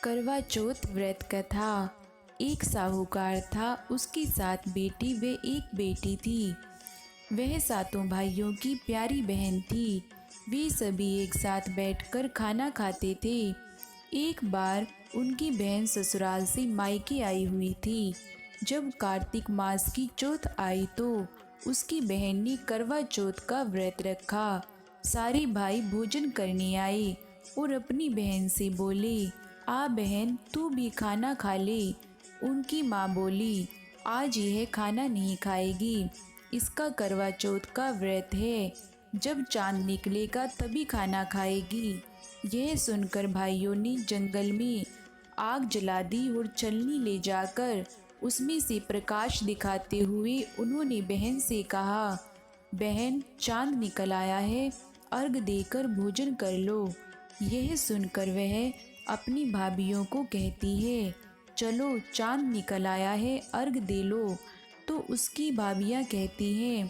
करवा चौथ व्रत कथा। एक साहूकार था, उसकी 7 बेटी व एक बेटी थी। वह सातों भाइयों की प्यारी बहन थी। वे सभी एक साथ बैठकर खाना खाते थे। एक बार उनकी बहन ससुराल से मायके आई हुई थी। जब कार्तिक मास की चौथ आई तो उसकी बहन ने करवा चौथ का व्रत रखा। सारे भाई भोजन करने आए और अपनी बहन से बोले, आ बहन तू भी खाना खा ले। उनकी माँ बोली, आज यह खाना नहीं खाएगी, इसका करवा चौथ का व्रत है, जब चांद निकलेगा तभी खाना खाएगी। यह सुनकर भाइयों ने जंगल में आग जला दी और छलनी ले जाकर उसमें से प्रकाश दिखाते हुए उन्होंने बहन से कहा, बहन चांद निकल आया है, अर्घ देकर भोजन कर लो। यह सुनकर वह अपनी भाभियों को कहती है, चलो चांद निकल आया है, अर्घ दे लो। तो उसकी भाभियाँ कहती हैं,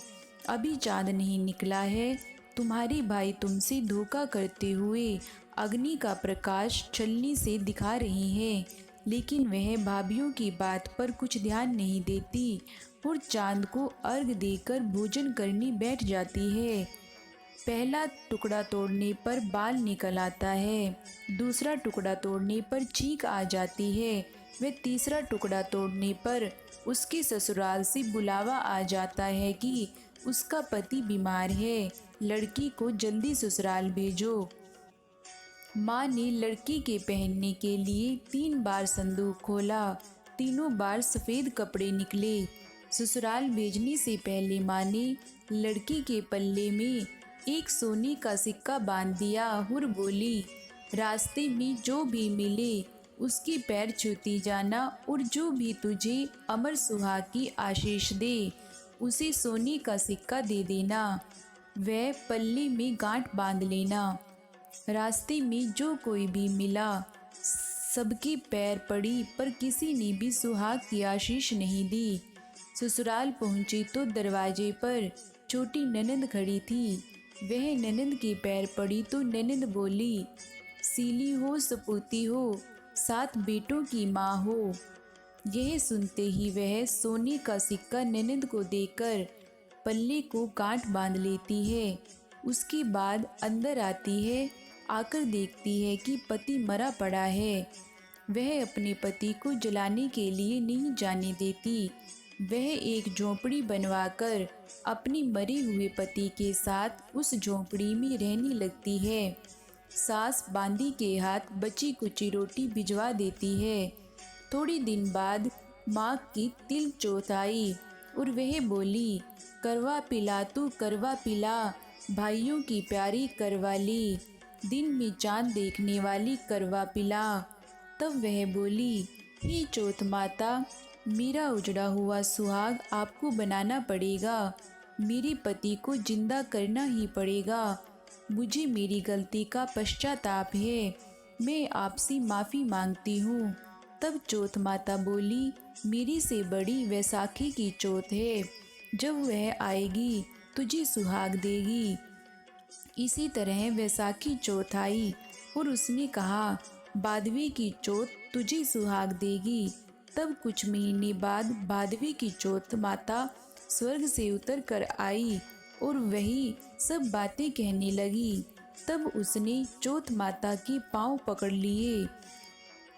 अभी चांद नहीं निकला है, तुम्हारे भाई तुमसे धोखा करते हुए अग्नि का प्रकाश छलनी से दिखा रही हैं। लेकिन वह भाभियों की बात पर कुछ ध्यान नहीं देती और चांद को अर्घ देकर भोजन करने बैठ जाती है। पहला टुकड़ा तोड़ने पर बाल निकल आता है, दूसरा टुकड़ा तोड़ने पर चीख आ जाती है, व तीसरा टुकड़ा तोड़ने पर उसके ससुराल से बुलावा आ जाता है कि उसका पति बीमार है, लड़की को जल्दी ससुराल भेजो। माँ ने लड़की के पहनने के लिए 3 बार संदूक खोला, तीनों बार सफ़ेद कपड़े निकले। ससुराल भेजने से पहले माँ ने लड़की के पल्ले में एक सोने का सिक्का बांध दिया और बोली, रास्ते में जो भी मिले उसके पैर छूती जाना और जो भी तुझे अमर सुहाग की आशीष दे उसे सोने का सिक्का दे देना, वह पल्ले में गांठ बांध लेना। रास्ते में जो कोई भी मिला सबके पैर पड़ी पर किसी ने भी सुहाग की आशीष नहीं दी। ससुराल पहुंची तो दरवाजे पर छोटी ननंद खड़ी थी। वह ननंद के पैर पड़ी तो ननंद बोली, सीली हो सपूती हो, 7 बेटों की माँ हो। यह सुनते ही वह सोने का सिक्का ननंद को देकर पल्ले को गांठ बांध लेती है। उसके बाद अंदर आती है, आकर देखती है कि पति मरा पड़ा है। वह अपने पति को जलाने के लिए नहीं जाने देती। वह एक झोंपड़ी बनवाकर अपने मरे हुए पति के साथ उस झोंपड़ी में रहने लगती है। सास बांदी के हाथ बची कुची रोटी भिजवा देती है। थोड़ी दिन बाद माँ की तिल चौथ आई और वह बोली, करवा पिला तू करवा पिला, भाइयों की प्यारी करवाली, दिन में चांद देखने वाली करवा पिला। तब वह बोली, हे चौथ माता, मेरा उजड़ा हुआ सुहाग आपको बनाना पड़ेगा, मेरे पति को जिंदा करना ही पड़ेगा। मुझे मेरी गलती का पश्चाताप है, मैं आपसे माफ़ी मांगती हूँ। तब चौथ माता बोली, मेरी से बड़ी वैसाखी की चौथ है, जब वह आएगी तुझे सुहाग देगी। इसी तरह वैसाखी चौथ आई और उसने कहा, भादवे की चौथ तुझे सुहाग देगी। तब कुछ महीने बाद भादवे की चौथ माता स्वर्ग से उतर कर आई और वही सब बातें कहने लगी। तब उसने चौथ माता के पांव पकड़ लिए।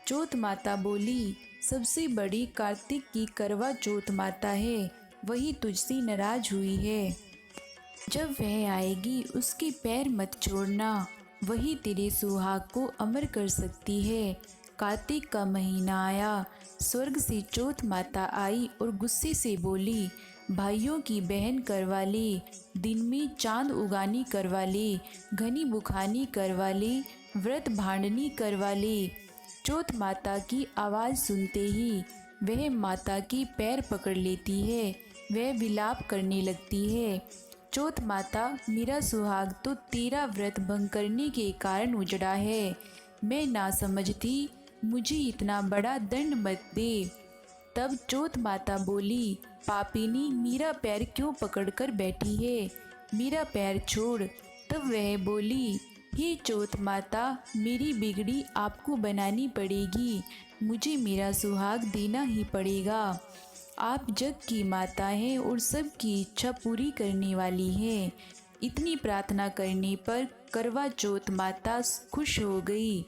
चौथ माता बोली, सबसे बड़ी कार्तिक की करवा चौथ माता है, वही तुझसे नाराज हुई है। जब वह आएगी उसके पैर मत छोड़ना, वही तेरे सुहाग को अमर कर सकती है। कार्तिक का महीना आया, स्वर्ग से चौथ माता आई और गुस्से से बोली, भाइयों की बहन करवा ले, दिन में चांद उगानी करवा ले, घनी बुखानी करवा ले, व्रत भांडनी करवा ले। चौथ माता की आवाज़ सुनते ही वह माता के पैर पकड़ लेती है। वह विलाप करने लगती है, चौथ माता, मेरा सुहाग तो तेरा व्रत भंग करने के कारण उजड़ा है। मैं ना समझ थी, मुझे इतना बड़ा दंड मत दे। तब चौथ माता बोली, पापिनी, मेरा पैर क्यों पकड़ कर बैठी है, मेरा पैर छोड़। तब वह बोली, हे चौथ माता, मेरी बिगड़ी आपको बनानी पड़ेगी, मुझे मेरा सुहाग देना ही पड़ेगा। आप जग की माता हैं और सबकी इच्छा पूरी करने वाली हैं। इतनी प्रार्थना करने पर करवा चौथ माता खुश हो गई।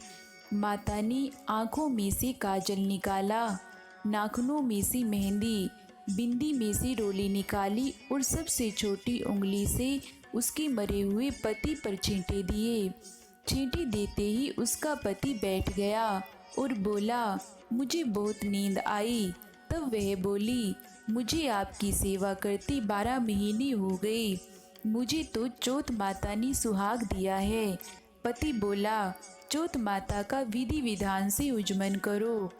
माता ने आँखों में से काजल निकाला, नाखूनों में से मेहंदी, बिंदी में से रोली निकाली और सबसे छोटी उंगली से उसके मरे हुए पति पर छींटे दिए। छींटे देते ही उसका पति बैठ गया और बोला, मुझे बहुत नींद आई। तब वह बोली, मुझे आपकी सेवा करते 12 महीने हो गए, मुझे तो चौथ माता ने सुहाग दिया है। पति बोला, चौथ माता का विधि विधान से उज्मन करो।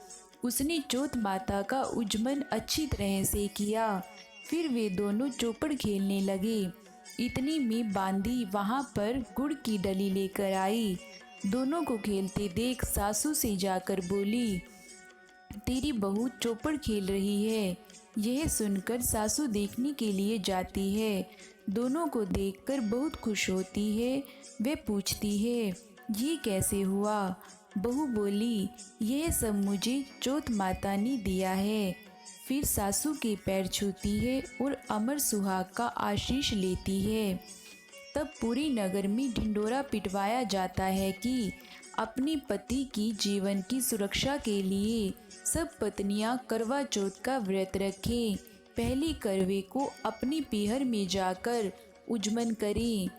उसने चौथ माता का उज्मन अच्छी तरह से किया। फिर वे दोनों चौपड़ खेलने लगे। इतने में बांदी वहाँ पर गुड़ की डली लेकर आई। दोनों को खेलते देख सासू से जाकर बोली, तेरी बहू चौपड़ खेल रही है। यह सुनकर सासू देखने के लिए जाती है। दोनों को देखकर बहुत खुश होती है। वे पूछती है, ये कैसे हुआ? बहू बोली, यह सब मुझे चौथ माता ने दिया है। फिर सासू के पैर छूती है और अमर सुहाग का आशीष लेती है। तब पूरे नगर में ढिंढोरा पिटवाया जाता है कि अपने पति की जीवन की सुरक्षा के लिए सब पत्नियां करवा चौथ का व्रत रखें। पहले करवे को अपने पीहर में जाकर उज्मन करें।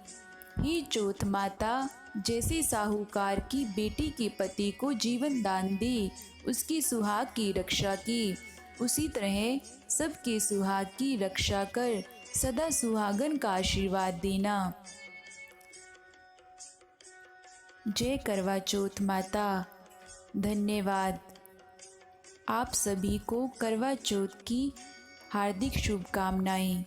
हे चौथ माता, जैसे साहूकार की बेटी के पति को जीवन दान दे उसकी सुहाग की रक्षा की, उसी तरह सबके सुहाग की रक्षा कर सदा सुहागन का आशीर्वाद देना। जय करवा चौथ माता। धन्यवाद। आप सभी को करवा चौथ की हार्दिक शुभकामनाएं।